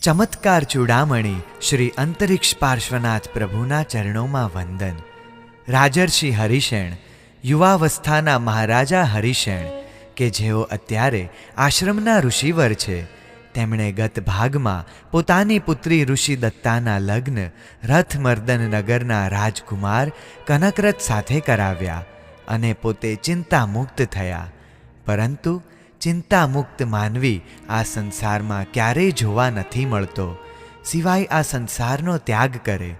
ચમત્કાર ચૂડામણી શ્રી અંતરિક્ષ પાર્શ્વનાથ પ્રભુના ચરણોમાં વંદન. રાજર્ષિ હરિશેણ, યુવાવસ્થાના મહારાજા હરિશેણ કે જેઓ અત્યારે આશ્રમના ઋષિવર છે, તેમણે ગત ભાગમાં પોતાની પુત્રી ઋષિ દત્તાના લગ્ન રથમર્દન નગરના રાજકુમાર કનકરથ સાથે કરાવ્યા અને પોતે ચિંતામુક્ત થયા. પરંતુ ચિંતામુક્ત માનવી આ સંસારમાં ક્યારેય જોવા નથી મળતો, સિવાય આ સંસારનો ત્યાગ કરે.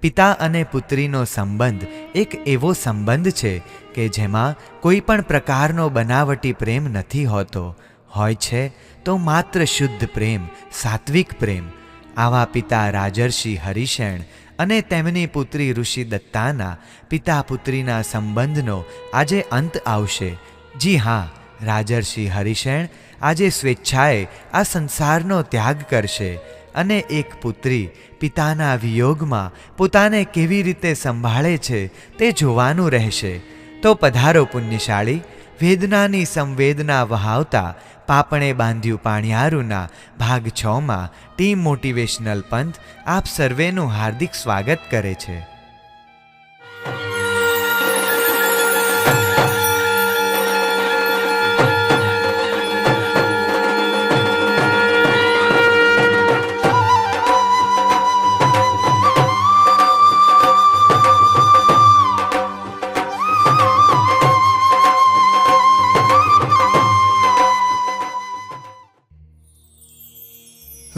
પિતા અને પુત્રીનો સંબંધ એક એવો સંબંધ છે કે જેમાં કોઈ પણ પ્રકારનો બનાવટી પ્રેમ નથી હોતો. હોય છે તો માત્ર શુદ્ધ પ્રેમ, સાત્વિક પ્રેમ. આવા પિતા રાજર્ષિ હરિશેણ અને તેમની પુત્રી ઋષિ દત્તાના પિતા પુત્રીના સંબંધનો આજે અંત આવશે. જી હા, રાજર્ષિ હરિશેણ આજે સ્વેચ્છાએ આ સંસારનો ત્યાગ કરશે અને એક પુત્રી પિતાના વિયોગમાં પોતાને કેવી રીતે સંભાળે છે તે જોવાનું રહેશે. તો પધારો પુણ્યશાળી, વેદનાની સંવેદના વહાવતા પાપણે બાંધ્યું પાણિયારુના ભાગ 6માં ટીમ મોટિવેશનલ પંથ આપ સર્વેનું હાર્દિક સ્વાગત કરે છે.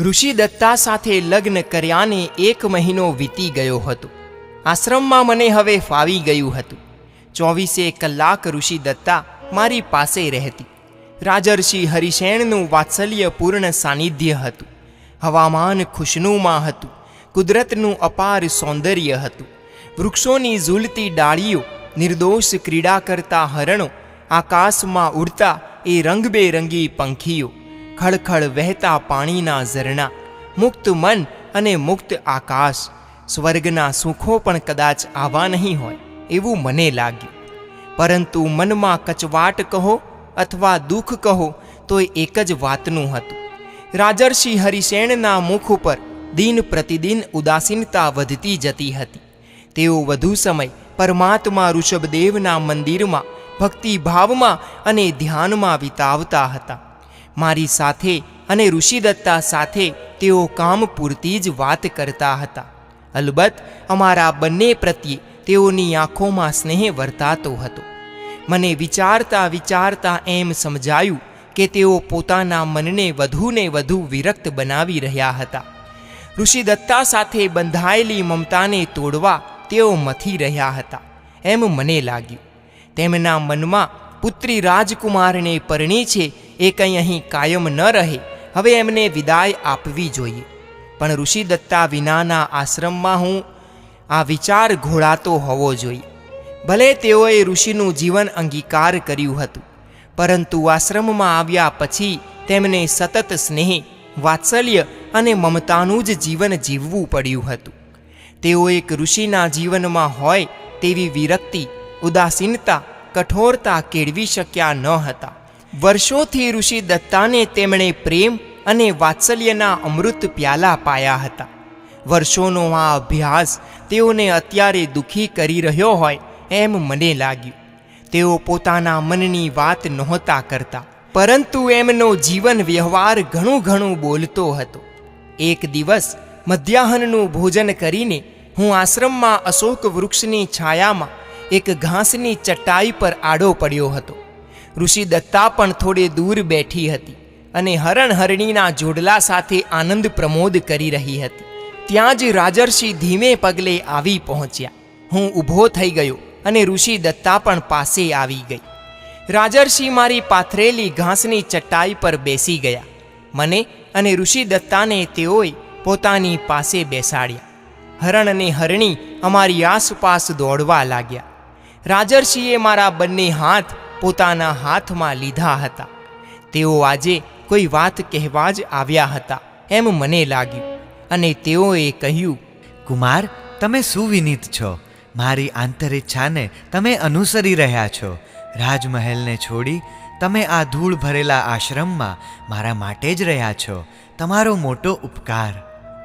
ઋષિ દત્તા સાથે લગ્ન કર્યાને 1 મહિનો વીતી ગયો હતો. આશ્રમમાં મને હવે ફાવી ગયું હતું. 24 કલાક ઋષિ દત્તા મારી પાસે રહેતી. રાજર્ષિ હરિશેણનું વાત્સલ્યપૂર્ણ સાનિધ્ય હતું. હવામાન ખુશનુમા હતું. કુદરતનું અપાર સૌંદર્ય હતું. વૃક્ષોની ઝૂલતી ડાળીઓ, નિર્દોષ ક્રીડા કરતા હરણો, આકાશમાં ઉડતા એ રંગબેરંગી પંખીઓ, ખળખળ વહેતા પાણીના ઝરણા, મુક્ત મન અને મુક્ત આકાશ. સ્વર્ગના સુખો પણ કદાચ આવા નહીં હોય એવું મને લાગ્યું. પરંતુ મનમાં કચવાટ કહો અથવા દુઃખ કહો તો એક જ વાતનું હતું. રાજર્ષિ હરિશેણના મુખ ઉપર દિન પ્રતિદિન ઉદાસીનતા વધતી જતી હતી. તેઓ વધુ સમય પરમાત્મા ઋષભદેવના મંદિરમાં ભક્તિભાવમાં અને ધ્યાનમાં વિતાવતા હતા. મારી સાથે અને ઋષિદત્તા સાથે તેઓ કામ પૂરતી જ વાત કરતા હતા. અલબત્ત અમારા બંને પ્રત્યે તેઓની આંખોમાં સ્નેહ વર્તાતો હતો. મને વિચારતા વિચારતા એમ સમજાયું કે તેઓ પોતાના મનને વધુને વધુ વિરક્ત બનાવી રહ્યા હતા. ઋષિદત્તા સાથે બંધાયેલી મમતાને તોડવા તેઓ મથી રહ્યા હતા એમ મને લાગ્યું. તેમના મનમાં પુત્રી રાજકુમારને પરણી છે એ કંઈ અહીં કાયમ ન રહે, હવે એમને વિદાય આપવી જોઈએ. પણ ઋષિદત્તા વિનાના આશ્રમમાં હું આ વિચાર ઘોળાતો હોવો જોઈએ. ભલે તેઓએ ઋષિનું જીવન અંગીકાર કર્યું હતું, પરંતુ આશ્રમમાં આવ્યા પછી તેમને સતત સ્નેહ, વાત્સલ્ય અને મમતાનું જ જીવન જીવવું પડ્યું હતું. તેઓ એક ઋષિના જીવનમાં હોય તેવી વિરક્તિ, ઉદાસીનતા, કઠોરતા કેળવી શક્યા ન હતા. વર્ષોથી ઋષિ દત્તાને તેમણે પ્રેમ અને વાત્સલ્યના અમૃત પ્યાલા પાયા હતા. વર્ષોનો આ અભ્યાસ તેઓને અત્યારે દુઃખી કરી રહ્યો હોય એમ મને લાગ્યું. તેઓ પોતાના મનની વાત નહોતા કરતા, પરંતુ એમનો જીવન વ્યવહાર ઘણું બોલતો હતો. એક દિવસ મધ્યાહનનું ભોજન કરીને હું આશ્રમમાં અશોક વૃક્ષની છાયામાં એક ઘાસની ચટ્ટાઈ પર આડો પડ્યો હતો. ઋષિ દત્તા પણ થોડે દૂર બેઠી હતી અને હરણહરણીના જોડલા સાથે આનંદ પ્રમોદ કરી રહી હતી. ત્યાં જ રાજર્ષિ ધીમે પગલે આવી પહોંચ્યા. હું ઊભો થઈ ગયો અને ઋષિ દત્તા પણ પાસે આવી ગઈ. રાજર્ષિ મારી પાથરેલી ઘાસની ચટ્ટાઈ પર બેસી ગયા. મને અને ઋષિ દત્તાને તેઓએ પોતાની પાસે બેસાડ્યા. હરણ અને હરણી અમારી આસપાસ દોડવા લાગ્યા. રાજર્ષિએ મારા બંને હાથ પોતાના હાથમાં લીધા હતા. તેઓ આજે કોઈ વાત કહેવા જ આવ્યા હતા એમ મને લાગ્યું અને તેઓએ કહ્યું, કુમાર, તમે સુવિનીત છો. મારી આંતરિચ્છાને તમે અનુસરી રહ્યા છો. રાજમહેલને છોડી તમે આ ધૂળ ભરેલા આશ્રમમાં મારા માટે જ રહ્યા છો. તમારો મોટો ઉપકાર.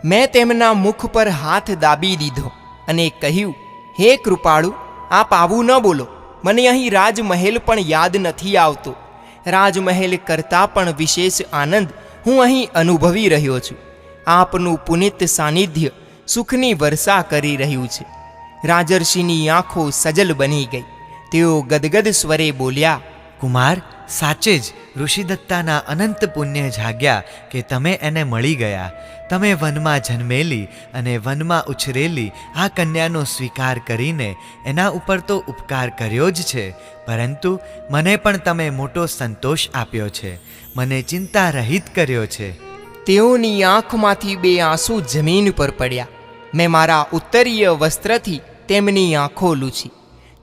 મેં તેમના મુખ પર હાથ દાબી દીધો અને કહ્યું, હે કૃપાળુ, આપ આવું ન બોલો. મને અહીં રાજમહેલ પણ યાદ નથી આવતો. રાજમહેલ કરતાં પણ વિશેષ આનંદ હું અહીં અનુભવી રહ્યો છું. આપનું પુનિત સાનિધ્ય સુખની વર્ષા કરી રહ્યું છે. રાજર્ષિની આંખો સજલ બની ગઈ. તેઓ ગદગદ સ્વરે બોલ્યા, કુમાર, સાચે જ ઋષિદત્તાના અનંત પુણ્ય જાગ્યા કે તમે એને મળી ગયા. તમે વનમાં જન્મેલી અને વનમાં ઉછરેલી આ કન્યાનો સ્વીકાર કરીને એના ઉપર તો ઉપકાર કર્યો જ છે, પરંતુ મને પણ તમે મોટો સંતોષ આપ્યો છે, મને ચિંતા રહિત કર્યો છે. તેઓની આંખમાંથી 2 આંસુ જમીન પર પડ્યા. મેં મારા ઉત્તરીય વસ્ત્રથી તેમની આંખો લૂછી.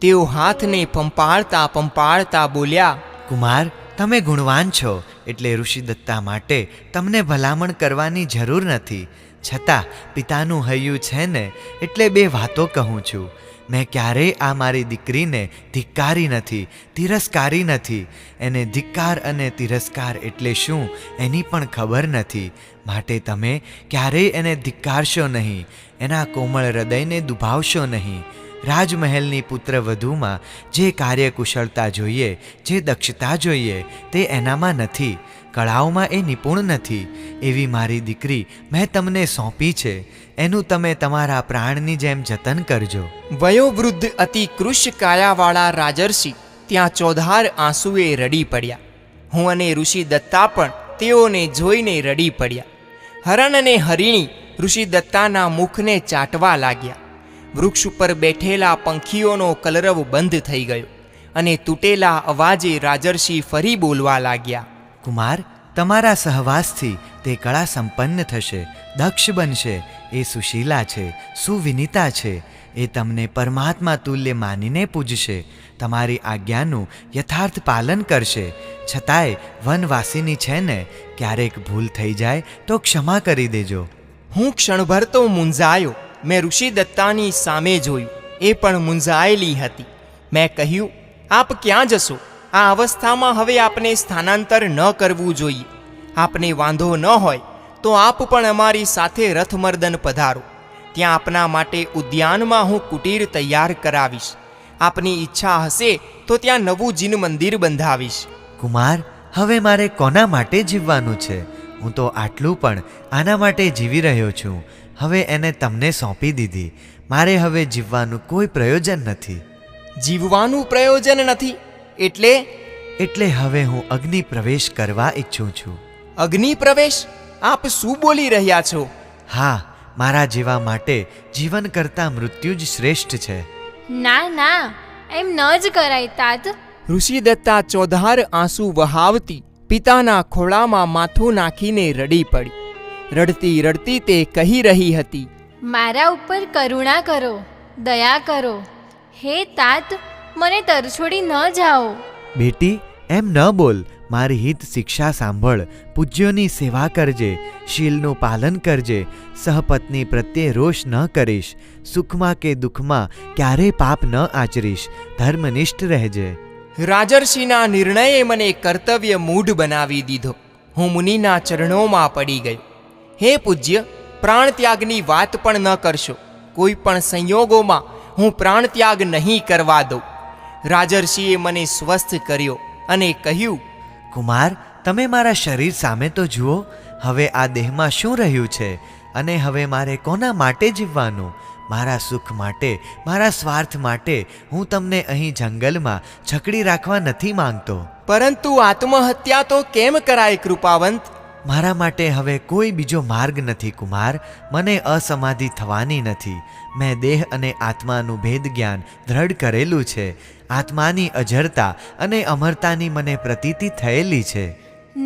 તેઓ હાથને પંપાળતા પંપાળતા બોલ્યા, કુમાર, તમે ગુણવાન છો એટલે ઋષિદત્તા માટે તમને ભલામણ કરવાની જરૂર નથી. છતાં પિતાનું હૈયું છે ને એટલે 2 વાતો કહું છું. મેં ક્યારેય આ મારી દીકરીને ધિક્કારી નથી, તિરસ્કારી નથી. એને ધિક્કાર અને તિરસ્કાર એટલે શું એની પણ ખબર નથી. માટે તમે ક્યારેય એને ધિક્કારશો નહીં, એના કોમળ હૃદયને દુભાવશો નહીં. રાજમહેલની પુત્રવધૂમાં જે કાર્યકુશળતા જોઈએ, જે દક્ષતા જોઈએ, તે એનામાં નથી. કળાઓમાં એ નિપુણ નથી. એવી મારી દીકરી મેં તમને સોંપી છે. એનું તમે તમારા પ્રાણની જેમ જતન કરજો. વયોવૃદ્ધ અતિ કૃશ કાયાવાળા રાજર્ષિ ત્યાં ચોધાર આંસુએ રડી પડ્યા. હું અને ઋષિદત્તા પણ તેઓને જોઈને રડી પડ્યા. હરણ અને હરિણી ઋષિદત્તાના મુખને ચાટવા લાગ્યા. વૃક્ષ ઉપર બેઠેલા પંખીઓનો કલરવ બંધ થઈ ગયો અને તૂટેલા અવાજે રાજર્ષિ ફરી બોલવા લાગ્યા, કુમાર, તમારા સહવાસથી તે કળા સંપન્ન થશે, દક્ષ બનશે. એ સુશીલા છે, સુવિનિતા છે. એ તમને પરમાત્મા તુલ્ય માનીને પૂજશે, તમારી આજ્ઞાનું યથાર્થ પાલન કરશે. છતાંય વનવાસીની છે ને, ક્યારેક ભૂલ થઈ જાય તો ક્ષમા કરી દેજો. હું ક્ષણભર તો મૂંઝાયો. મેં ઋષિદત્તાની સામે જોયું. એ પણ મૂંઝાયેલી હતી. મેં કહ્યું, આપ ક્યાં જશો? આ અવસ્થામાં હવે આપને સ્થાનાંતર ન કરવું જોઈએ. આપને વાંધો ન હોય તો આપ પણ અમારી સાથે રથમર્દન પધારો. ત્યાં આપના માટે ઉદ્યાનમાં હું કુટીર તૈયાર કરાવીશ. આપની ઈચ્છા હશે તો ત્યાં નવું જીન મંદિર બંધાવીશ. કુમાર, હવે મારે કોના માટે જીવવાનું છે? હું તો આટલું પણ આના માટે જીવી રહ્યો છું. હવે એને તમને સોંપી દીધી. મારે હવે જીવવાનું કોઈ પ્રયોજન નથી. જીવવાનું પ્રયોજન નથી એટલે હવે હું અગ્નિ પ્રવેશ કરવા ઈચ્છું છું. અગ્નિ પ્રવેશ? આપ શું બોલી રહ્યા છો? હા, મારા જેવા માટે જીવન કરતાં મૃત્યુ જ શ્રેષ્ઠ છે. ના ના, એમ ન જ કરાય તાત. ઋષિદત્તા ચોધાર આંસુ વહાવતી પિતાના ખોળામાં માથું નાખીને રડી પડી. રડતી રડતી તે કહી રહી હતી, મારા ઉપર કરુણા કરો, દયા કરો. હે તાત, મને તરછોડી ન જાઓ. બેટી, એમ ન બોલ. મારી હિત શિક્ષા સાંભળ. પૂજ્યોની સેવા કરજે, શીલનું પાલન કરજે, સહપત્ની પ્રત્યે રોષ ન કરીશ, સુખમાં કે દુઃખમાં ક્યારેય પાપ ન આચરીશ, ધર્મનિષ્ઠ રહેજે. રાજર્ષિના નિર્ણયે મને કર્તવ્ય મૂઢ બનાવી દીધો. હું મુનિના ચરણોમાં પડી ગયો. હે પૂજ્ય, પ્રાણત્યાગની વાત પણ ન કરશો. કોઈ પણ સંયોગોમાં હું પ્રાણત્યાગ નહીં કરવા દઉં. રાજર્ષિએ મને સ્વસ્થ કર્યો અને કહ્યું, કુમાર, તમે મારા શરીર સામે તો જુઓ. હવે આ દેહમાં શું રહ્યું છે? અને હવે મારે કોના માટે જીવવાનું? મારા સુખ માટે, મારા સ્વાર્થ માટે હું તમને અહીં જંગલમાં જકડી રાખવા નથી માંગતો. પરંતુ આત્મહત્યા તો કેમ કરાય કૃપાવંત? મારા માટે હવે કોઈ બીજો માર્ગ નથી કુમાર. મને અસમાધિ થવાની નથી. મેં દેહ અને આત્માનું ભેદ જ્ઞાન દ્રઢ કરેલું છે. આત્માની અજરતા અને અમરતાની મને પ્રતીતિ થયેલી છે.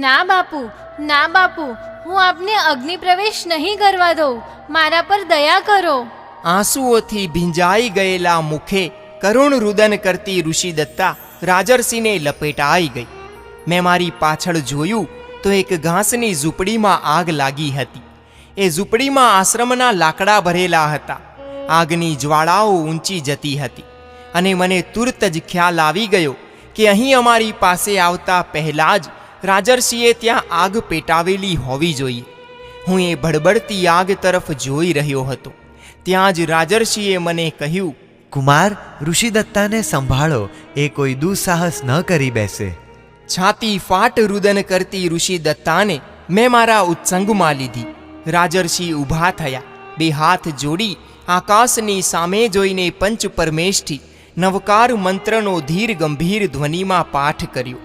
ના બાપુ, ના બાપુ, હું આપને અગ્નિ પ્રવેશ નહીં કરવા દઉં. મારા પર દયા કરો. આંસુઓથી ભીંજાઈ ગયેલા મુખે કરુણ રુદન કરતી ઋષિદત્તા રાજર્ષિને લપેટાઈ ગઈ. મેં મારી પાછળ જોયું તો એક ઘાસની ઝૂંપડીમાં આગ લાગી હતી. એ ઝૂંપડીમાં આશ્રમના લાકડા ભરેલા હતા. આગની જ્વાળાઓ ઊંચી જતી હતી અને મને તુરત જ ખ્યાલ આવી ગયો કે અહીં અમારી પાસે આવતા પહેલાં જ રાજર્ષિએ ત્યાં આગ પેટાવેલી હોવી જોઈએ. હું એ ભડબડતી આગ તરફ જોઈ રહ્યો હતો. ત્યાં જ રાજર્ષિએ મને કહ્યું, કુમાર, ઋષિદત્તાને સંભાળો, એ કોઈ દુસ્સાહસ ન કરી બેસે. છાતી ફાટ રુદન કરતી ઋષિદત્તાને મેં મારા ઉત્સંગમાં લીધી. રાજર્ષિ ઊભા થયા, બે હાથ જોડી આકાશની સામે જોઈને પંચ પરમેષ્ઠી નવકાર મંત્રનો ધીર ગંભીર ધ્વનિમાં પાઠ કર્યો.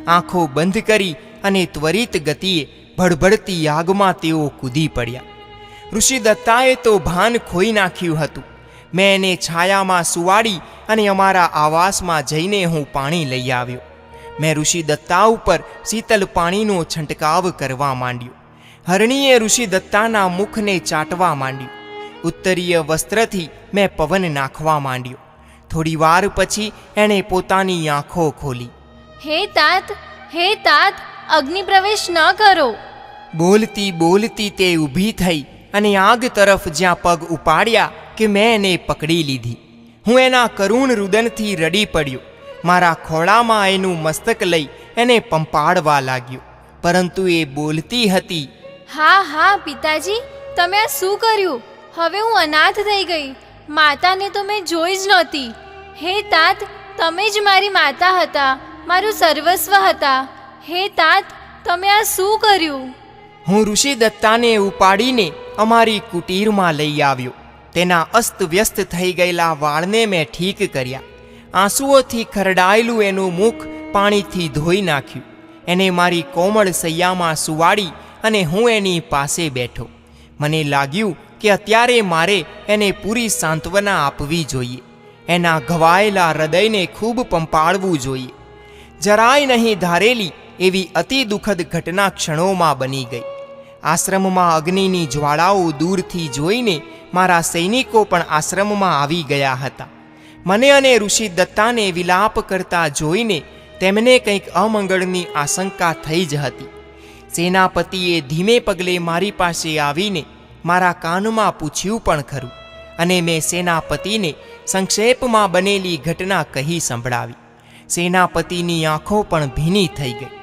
આંખો બંધ કરી અને ત્વરિત ગતિએ ભડભડતી આગમાં તેઓ કૂદી પડ્યા. ઋષિદત્તાએ તો ભાન ખોઈ નાખ્યું હતું. મેં એને છાયામાં સુવાડી અને અમારા આવાસમાં જઈને હું પાણી લઈ આવ્યો. મેં ઋષિદત્તા ઉપર શીતલ પાણીનો છંટકાવ કરવા માંડ્યો. હરણીએ ઋષિદત્તાના મુખને ચાટવા માંડ્યું. ઉત્તરીય વસ્ત્રથી મેં પવન નાખવા માંડ્યો. થોડી વાર પછી એણે પોતાની આંખો ખોલી. હે તાત, હે તાત, અગ્નિ પ્રવેશ ન કરો. બોલતી બોલતી તે ઊભી થઈ અને આગ તરફ જ્યાં પગ ઉપાડ્યા કે મેં એને પકડી લીધી. હું એના કરુણ રુદનથી રડી પડ્યો. મારા ખોળામાં એનું મસ્તક લઈ એને પંપાડવા લાગ્યો. પરંતુ એ બોલતી હતી, હા હા પિતાજી, તમે આ શું કર્યું? હવે હું અનાથ થઈ ગઈ. માતાને તો મેં જોઈ જ નહોતી. હે તાત, તમે જ મારી માતા હતા, મારું સર્વસ્વ હતા. હે તાત, તમે આ શું કર્યું? હું ઋષિદત્તાને ઉપાડીને અમારી કુટીરમાં લઈ આવ્યો. તેના અસ્તવ્યસ્ત થઈ ગયેલા વાળને મેં ઠીક કર્યા. આંસુઓથી ખરડાયેલું એનું મુખ પાણીથી ધોઈ નાખ્યું. એને મારી કોમળ સૈયામાં સુવાડી અને હું એની પાસે બેઠો. મને લાગ્યું કે અત્યારે મારે એને પૂરી સાંત્વના આપવી જોઈએ. એના ઘવાયેલા હૃદયને ખૂબ પંપાળવું જોઈએ. જરાય નહીં ધારેલી એવી અતિ દુઃખદ ઘટના ક્ષણોમાં બની ગઈ. આશ્રમમાં અગ્નિની જ્વાળાઓ દૂરથી જોઈને મારા સૈનિકો પણ આશ્રમમાં આવી ગયા હતા. મને અને ઋષિદત્તાને વિલાપ કરતા જોઈને તેમને કંઈક અમંગળની આશંકા થઈ જ હતી. સેનાપતિએ ધીમે પગલે મારી પાસે આવીને મારા કાનમાં પૂછ્યું પણ ખરું, અને મેં સેનાપતિને સંક્ષેપમાં બનેલી ઘટના કહી સંભળાવી. સેનાપતિની આંખો પણ ભીની થઈ ગઈ.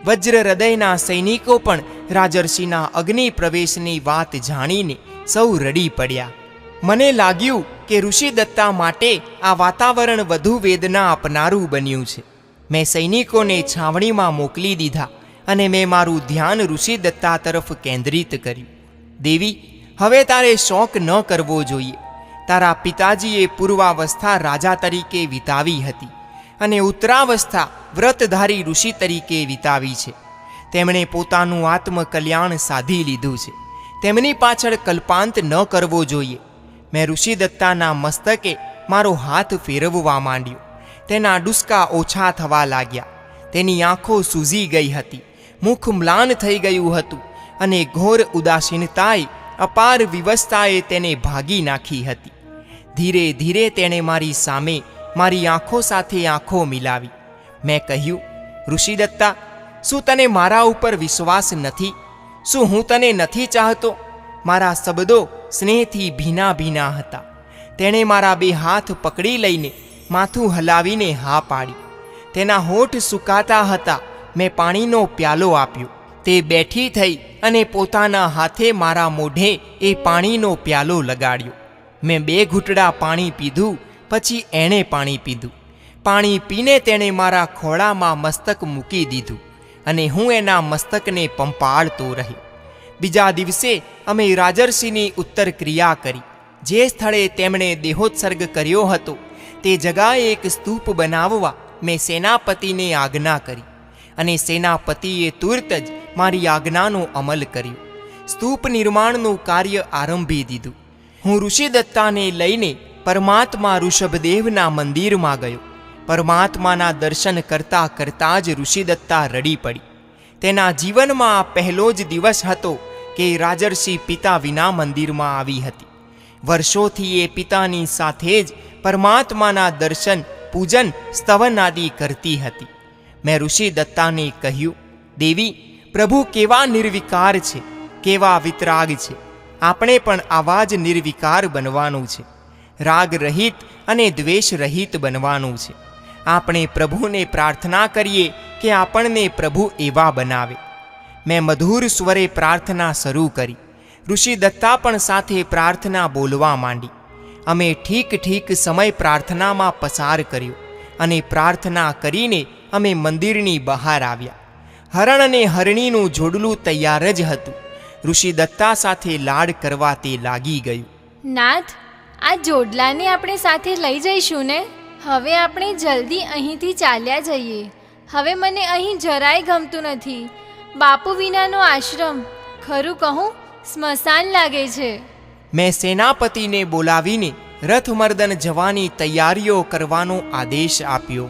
વજ્ર હૃદયના સૈનિકો પણ રાજર્ષિના અગ્નિ પ્રવેશની વાત જાણીને સૌ રડી પડ્યા. મને લાગ્યું કે ઋષિદત્તા માટે આ વાતાવરણ વધુ વેદના આપનારું બન્યું છે. મેં સૈનિકોને છાવણીમાં મોકલી દીધા અને મેં મારું ધ્યાન ઋષિદત્તા તરફ કેન્દ્રિત કર્યું. દેવી, હવે તારે શોક ન કરવો જોઈએ. તારા પિતાજીએ પૂર્વાવસ્થા રાજા તરીકે વિતાવી હતી અને ઉત્તરાવસ્થા વ્રતધારી ઋષિ તરીકે વિતાવી છે. તેમણે પોતાનું આત્મકલ્યાણ સાધી લીધું છે. તેમની પાછળ કલ્પાંત ન કરવો જોઈએ. મેં ઋષિદત્તાના મસ્તકે મારો હાથ ફેરવવા માંડ્યો. તેના ડુસકા ઓછા થવા લાગ્યા. તેની આંખો સૂજી ગઈ હતી. મુખ મ્લાન થઈ ગયું હતું અને ઘોર ઉદાસીનતાએ, અપાર વિવશતાએ તેને ભાગી નાખી હતી. ધીરે ધીરે તેણે મારી સામે મારી આંખો સાથે આંખો મિલાવી. મેં કહ્યું, ઋષિદત્તા, શું તને મારા ઉપર વિશ્વાસ નથી? શું હું તને નથી ચાહતો? મારા શબ્દો સ્નેહથી ભીના ભીના હતા. તેણે મારા બે હાથ પકડી લઈને માથું હલાવીને હા પાડી. તેના હોઠ સુકાતા હતા. મેં પાણીનો પ્યાલો આપ્યો. તે બેઠી થઈ અને પોતાના હાથે મારા મોઢે એ પાણીનો પ્યાલો લગાડ્યો. મેં 2 ઘૂંટડા પાણી પીધું. પછી એણે પાણી પીધું. પાણી પીને તેણે મારા ખોળામાં મસ્તક મૂકી દીધું અને હું એના મસ્તકને પંપાળતો રહ્યો. બીજા દિવસે અમે રાજર્ષિની ઉત્તર ક્રિયા કરી. જે સ્થળે તેમણે દેહોત્સર્ગ કર્યો હતો તે જગાએ એક સ્તૂપ બનાવવા મેં સેનાપતિને આજ્ઞા કરી અને સેનાપતિએ તુરત જ મારી આજ્ઞાનો અમલ કર્યો. સ્તૂપ નિર્માણનું કાર્ય આરંભી દીધું. હું ઋષિદત્તાને લઈને પરમાત્મા ઋષભદેવના મંદિરમાં ગયો. પરમાત્માના દર્શન કરતાં કરતાં જ ઋષિદત્તા રડી પડી. તેના જીવનમાં આ પહેલો જ દિવસ હતો કે રાજર્ષિ પિતા વિના મંદિરમાં આવી હતી. વર્ષોથી એ પિતાની સાથે જ પરમાત્માના દર્શન, પૂજન, સ્તવન આદિ કરતી હતી. મેં ઋષિદત્તાને કહ્યું, દેવી, પ્રભુ કેવા નિર્વિકાર છે, કેવા વિતરાગ છે. આપણે પણ આવા જ નિર્વિકાર બનવાનું છે. રાગ રહિત અને દ્વેષ રહિત બનવાનું છે. આપણે પ્રભુને પ્રાર્થના કરીએ કે આપણને પ્રભુ એવા બનાવે. મેં મધુર સ્વરે પ્રાર્થના શરૂ કરી. ઋષિ દત્તા પણ સાથે પ્રાર્થના બોલવા માંડી. અમે ઠીક સમય પ્રાર્થનામાં પસાર કર્યો અને પ્રાર્થના કરીને અમે મંદિરની બહાર આવ્યા. હરણ અને હરણીનું જોડલું તૈયાર જ હતું. ઋષિ દત્તા સાથે લાડ કરવા તે લાગી ગયું. નાથ, આ જોડલાને આપણે સાથે લઈ જઈશું ને? હવે આપણે જલ્દી અહીંથી ચાલ્યા જઈએ. હવે મને અહીં જરાય ગમતું નથી. બાપુ વિનાનો આશ્રમ, ખરું કહું, સ્મશાન લાગે છે. મેં સેનાપતિને બોલાવીને રથમર્દન જવાની તૈયારીઓ કરવાનો આદેશ આપ્યો.